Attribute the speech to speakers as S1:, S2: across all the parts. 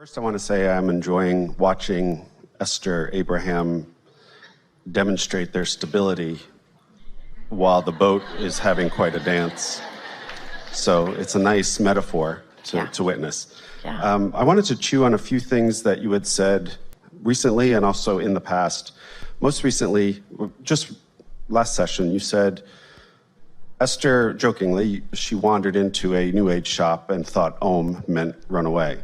S1: First, I want to say I'm enjoying watching Esther Abraham demonstrate their stability while the boat is having quite a dance. So it's a nice metaphor to witness.
S2: Yeah.
S1: I wanted to chew on a few things that you had said recently and also in the past. Most recently, just last session, you said, Esther, jokingly, she wandered into a New Age shop and thought Om meant run away.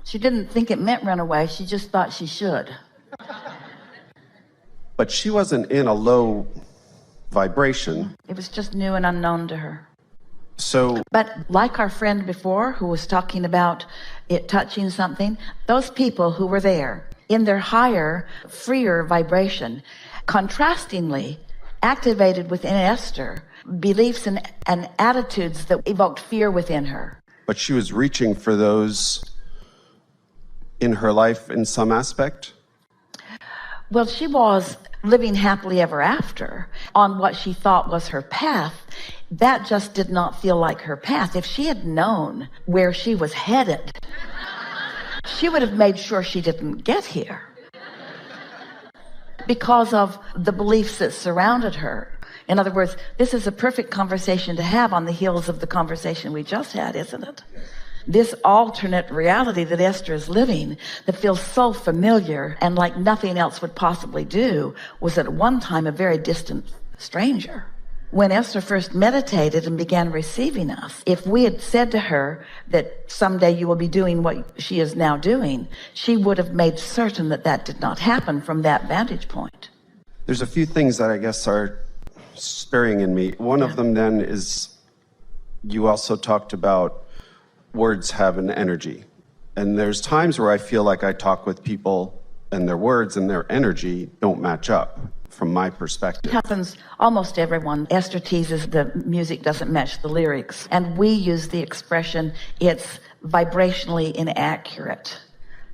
S2: She didn't think it meant run away. She just thought she should.
S1: But she wasn't in a low vibration.
S2: It was just new and unknown to her.
S1: But
S2: like our friend before who was talking about it touching something, those people who were there in their higher, freer vibration, contrastingly activated within Esther beliefs and attitudes that evoked fear within her.
S1: But she was reaching for those in her life in some aspect?
S2: Well, she was living happily ever after on what she thought was her path. That just did not feel like her path. If she had known where she was headed, she would have made sure she didn't get here because of the beliefs that surrounded her. In other words, this is a perfect conversation to have on the heels of the conversation we just had, isn't it? This alternate reality that Esther is living that feels so familiar and like nothing else would possibly do was at one time a very distant stranger. When Esther first meditated and began receiving us, if we had said to her that someday you will be doing what she is now doing, she would have made certain that that did not happen from that vantage point.
S1: There's a few things that I guess are stirring in me. One of them then is you also talked about words have an energy. And there's times where I feel like I talk with people and their words and their energy don't match up from my perspective.
S2: It happens almost everyone. Esther teases the music doesn't match the lyrics. And we use the expression, it's vibrationally inaccurate.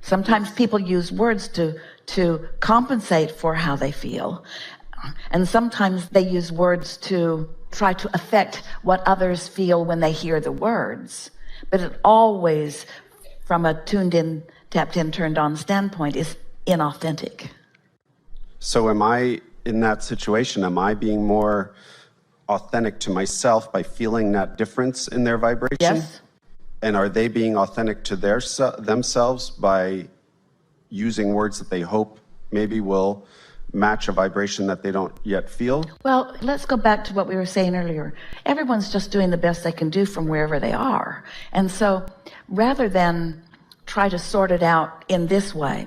S2: Sometimes people use words to compensate for how they feel. And sometimes they use words to try to affect what others feel when they hear the words. But it always, from a tuned in, tapped in, turned on standpoint, is inauthentic.
S1: So am I, in that situation, am I being more authentic to myself by feeling that difference in their vibration?
S2: Yes.
S1: And are they being authentic to themselves by using words that they hope maybe will match a vibration that they don't yet feel?
S2: Well, let's go back to what we were saying earlier. Everyone's just doing the best they can do from wherever they are. And so rather than try to sort it out in this way,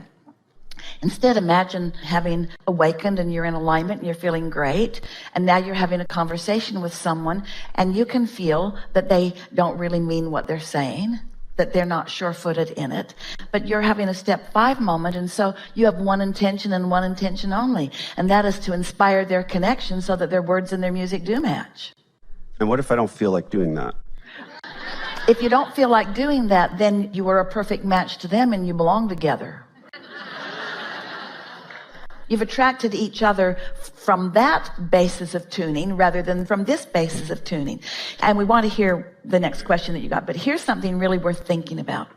S2: instead imagine having awakened and you're in alignment and you're feeling great, and now you're having a conversation with someone and you can feel that they don't really mean what they're saying, that they're not sure-footed in it, but you're having a step 5 moment, and so you have one intention and one intention only, and that is to inspire their connection so that their words and their music do match.
S1: And what if I don't feel like doing that?
S2: If you don't feel like doing that, then you are a perfect match to them and you belong together. You've attracted each other from that basis of tuning rather than from this basis of tuning. And we want to hear the next question that you got, but here's something really worth thinking about.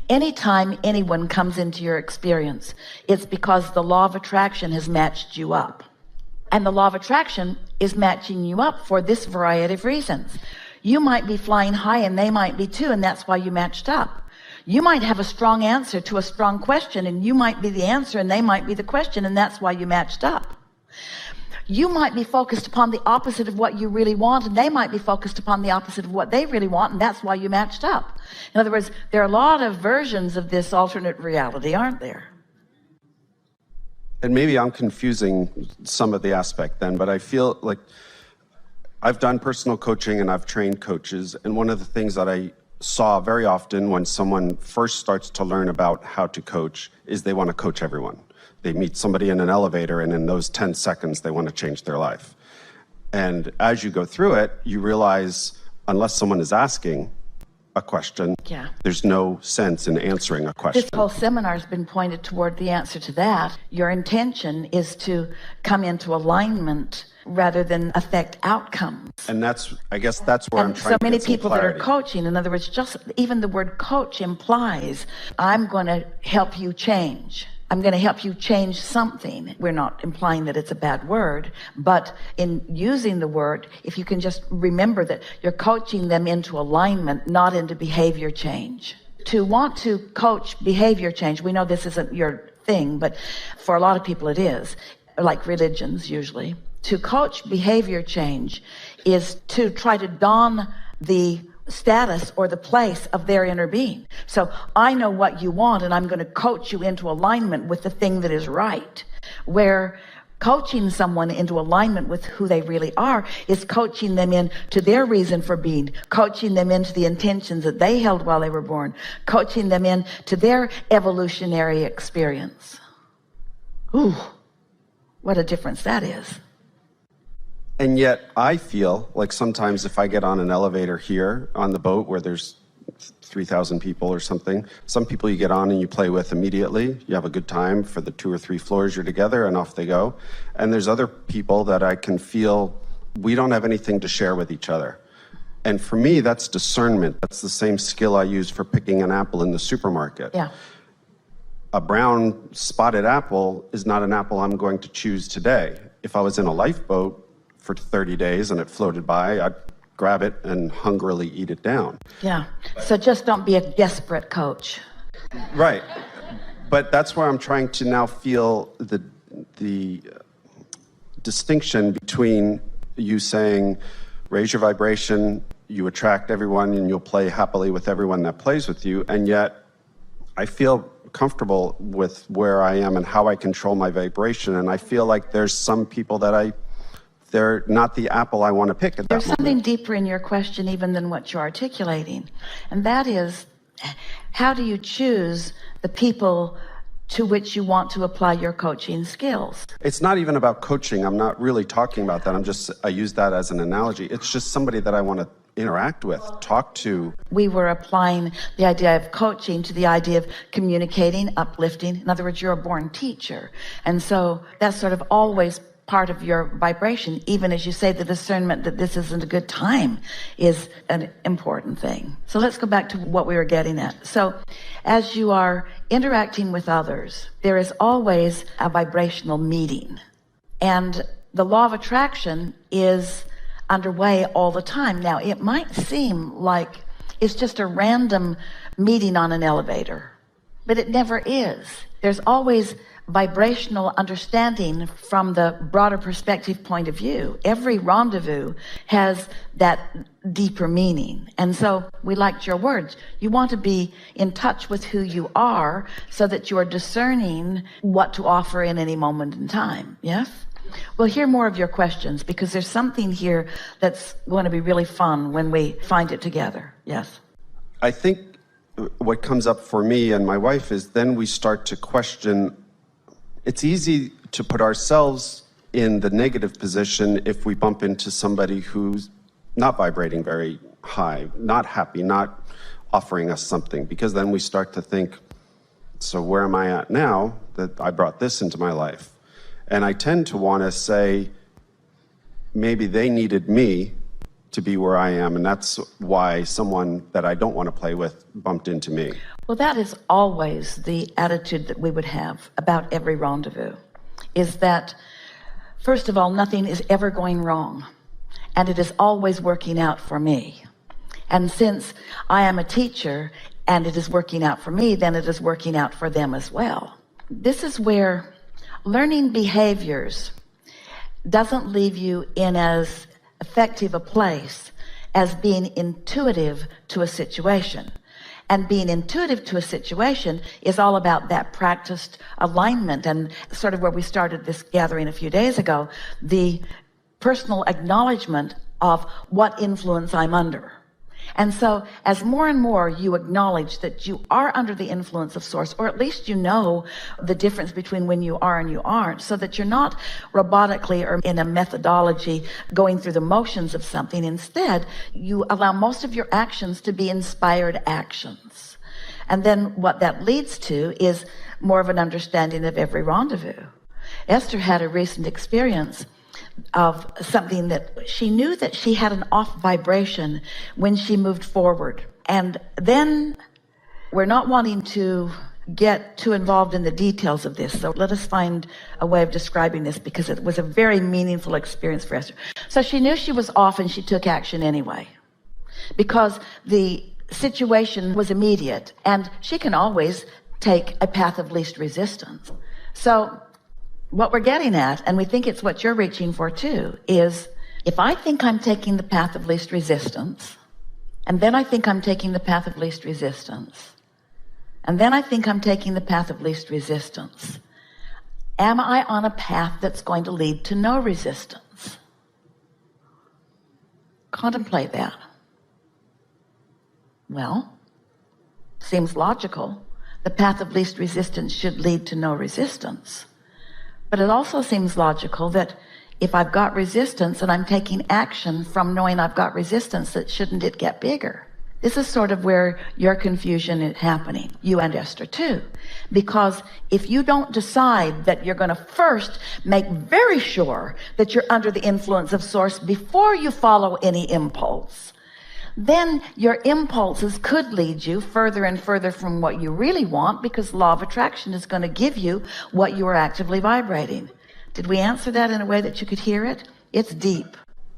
S2: Anytime anyone comes into your experience, it's because the law of attraction has matched you up. And the law of attraction is matching you up for this variety of reasons. You might be flying high and they might be too, and that's why you matched up. You might have a strong answer to a strong question, and you might be the answer and they might be the question, and that's why you matched up. You might be focused upon the opposite of what you really want, and they might be focused upon the opposite of what they really want, and that's why you matched up. In other words, there are a lot of versions of this alternate reality, aren't there?
S1: And maybe I'm confusing some of the aspect then, but I feel like I've done personal coaching and I've trained coaches, and one of the things that I saw very often when someone first starts to learn about how to coach is they want to coach everyone. They meet somebody in an elevator, and in those 10 seconds, they want to change their life. And as you go through it, you realize, unless someone is asking, a question.
S2: Yeah.
S1: There's no sense in answering a question.
S2: This whole seminar has been pointed toward the answer to that. Your intention is to come into alignment rather than affect outcomes.
S1: And I guess that's where I'm trying to get some clarity.
S2: So many people that are coaching, in other words, just even the word coach implies, I'm going to help you change. I'm going to help you change something. We're not implying that it's a bad word, but in using the word, if you can just remember that you're coaching them into alignment, not into behavior change. To want to coach behavior change, we know this isn't your thing, but for a lot of people it is, like religions usually. To coach behavior change is to try to don the status or the place of their inner being. So I know what you want, and I'm going to coach you into alignment with the thing that is right. Where coaching someone into alignment with who they really are is coaching them into their reason for being, coaching them into the intentions that they held while they were born, coaching them into their evolutionary experience. Ooh, what a difference that is.
S1: And yet I feel like sometimes if I get on an elevator here on the boat where there's 3,000 people or something, some people you get on and you play with immediately. You have a good time for the 2 or 3 floors you're together and off they go. And there's other people that I can feel we don't have anything to share with each other. And for me, that's discernment. That's the same skill I use for picking an apple in the supermarket.
S2: Yeah.
S1: A brown spotted apple is not an apple I'm going to choose today. If I was in a lifeboat for 30 days and it floated by, I'd grab it and hungrily eat it down.
S2: Yeah. So just don't be a desperate coach.
S1: Right. But that's where I'm trying to now feel the distinction between you saying, raise your vibration, you attract everyone and you'll play happily with everyone that plays with you. And yet I feel comfortable with where I am and how I control my vibration. And I feel like there's some people that they're not the apple I want to pick at that moment.
S2: There's something deeper in your question even than what you're articulating. And that is, how do you choose the people to which you want to apply your coaching skills?
S1: It's not even about coaching. I'm not really talking about that. I use that as an analogy. It's just somebody that I want to interact with, talk to.
S2: We were applying the idea of coaching to the idea of communicating, uplifting. In other words, you're a born teacher. And so that's sort of always part of your vibration, even as you say the discernment that this isn't a good time is an important thing. So let's go back to what we were getting at. So as you are interacting with others, there is always a vibrational meeting. And the law of attraction is underway all the time. Now, it might seem like it's just a random meeting on an elevator, but it never is. There's always vibrational understanding from the broader perspective point of view. Every rendezvous has that deeper meaning. And so we liked your words. You want to be in touch with who you are so that you are discerning what to offer in any moment in time. Yes? We'll hear more of your questions because there's something here that's going to be really fun when we find it together. Yes?
S1: I think what comes up for me and my wife is then we start to question. It's easy to put ourselves in the negative position if we bump into somebody who's not vibrating very high, not happy, not offering us something, because then we start to think, so where am I at now that I brought this into my life? And I tend to want to say, maybe they needed me to be where I am, and that's why someone that I don't want to play with bumped into me.
S2: Well, that is always the attitude that we would have about every rendezvous, is that, first of all, nothing is ever going wrong, and it is always working out for me. And since I am a teacher, and it is working out for me, then it is working out for them as well. This is where learning behaviors doesn't leave you in as effective a place as being intuitive to a situation. And being intuitive to a situation is all about that practiced alignment, and sort of where we started this gathering a few days ago, the personal acknowledgement of what influence I'm under. And so as more and more you acknowledge that you are under the influence of source, or at least you know the difference between when you are and you aren't, so that you're not robotically or in a methodology going through the motions of something. Instead, you allow most of your actions to be inspired actions. And then what that leads to is more of an understanding of every rendezvous. Esther had a recent experience of something that she knew that she had an off vibration when she moved forward. And then we're not wanting to get too involved in the details of this. So let us find a way of describing this, because it was a very meaningful experience for Esther. So she knew she was off and she took action anyway, because the situation was immediate and she can always take a path of least resistance. So what we're getting at, and we think it's what you're reaching for too, is if I think I'm taking the path of least resistance, and then I think I'm taking the path of least resistance, and then I think I'm taking the path of least resistance, am I on a path that's going to lead to no resistance? Contemplate that. Well, seems logical. The path of least resistance should lead to no resistance. But it also seems logical that if I've got resistance and I'm taking action from knowing I've got resistance, that shouldn't it get bigger? This is sort of where your confusion is happening, you and Esther too. Because if you don't decide that you're going to first make very sure that you're under the influence of source before you follow any impulse, then your impulses could lead you further and further from what you really want, because law of attraction is going to give you what you are actively vibrating. Did we answer that in a way that you could hear it? It's deep.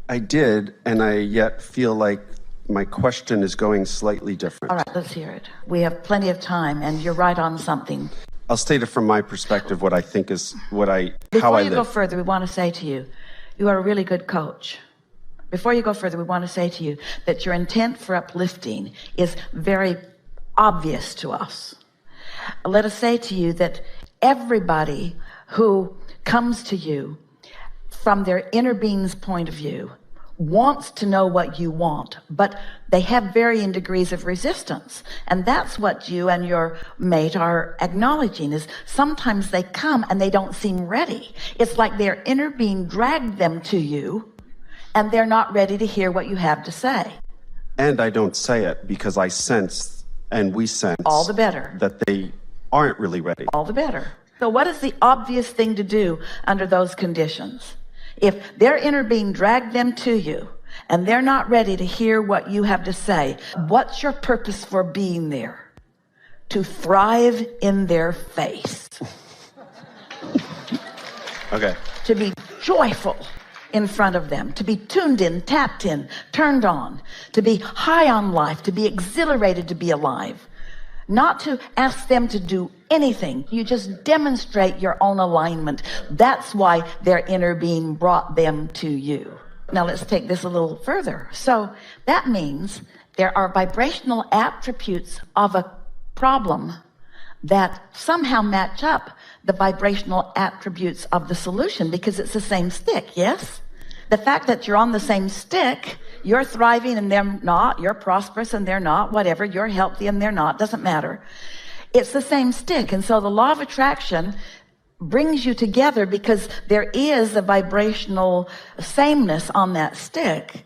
S1: I did, and I yet feel like my question is going slightly different.
S2: All right, let's hear it. We have plenty of time, and you're right on something.
S1: I'll state it from my perspective, what I think is how I live.
S2: Before you go further, we want to say to you, you are a really good coach. Before you go further, we want to say to you that your intent for uplifting is very obvious to us. Let us say to you that everybody who comes to you from their inner being's point of view wants to know what you want, but they have varying degrees of resistance. And that's what you and your mate are acknowledging, is sometimes they come and they don't seem ready. It's like their inner being dragged them to you, and they're not ready to hear what you have to say.
S1: And I don't say it because I sense, and we sense,
S2: all the better,
S1: that they aren't really ready.
S2: All the better. So what is the obvious thing to do under those conditions? If their inner being dragged them to you and they're not ready to hear what you have to say, what's your purpose for being there? To thrive in their face.
S1: Okay.
S2: To be joyful in front of them, to be tuned in, tapped in, turned on, to be high on life, to be exhilarated to be alive. Not to ask them to do anything. You just demonstrate your own alignment. That's why their inner being brought them to you. Now let's take this a little further. So that means there are vibrational attributes of a problem that somehow match up the vibrational attributes of the solution, because it's the same stick, yes? The fact that you're on the same stick, you're thriving and they're not, you're prosperous and they're not, whatever, you're healthy and they're not, doesn't matter. It's the same stick. And so the law of attraction brings you together because there is a vibrational sameness on that stick.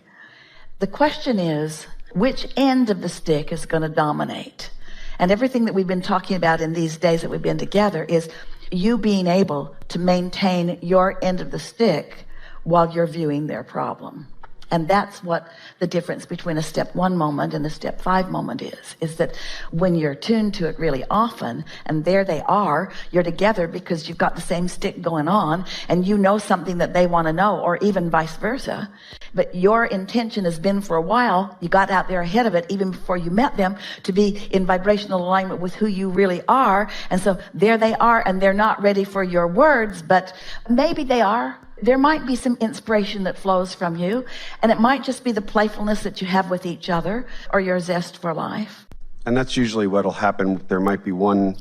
S2: The question is, which end of the stick is going to dominate? And everything that we've been talking about in these days that we've been together is you being able to maintain your end of the stick while you're viewing their problem. And that's what the difference between a step 1 moment and a step 5 moment is that when you're tuned to it really often, and there they are, you're together because you've got the same stick going on, and you know something that they want to know, or even vice versa. But your intention has been for a while, you got out there ahead of it, even before you met them, to be in vibrational alignment with who you really are. And so there they are, and they're not ready for your words, but maybe they are. There might be some inspiration that flows from you, and it might just be the playfulness that you have with each other, or your zest for life.
S1: And that's usually what'll happen. There might be one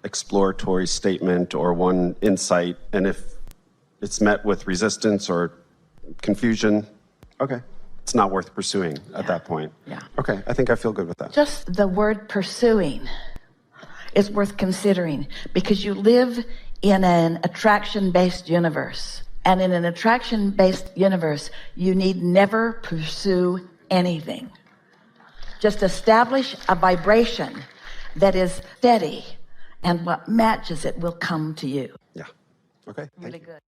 S1: exploratory statement or one insight, and if it's met with resistance or confusion, okay, it's not worth pursuing at that point.
S2: Yeah.
S1: Okay, I think I feel good with that.
S2: Just the word pursuing is worth considering, because you live in an attraction-based universe. And in an attraction-based universe, you need never pursue anything. Just establish a vibration that is steady, and what matches it will come to you.
S1: Yeah. Okay.
S2: Really good.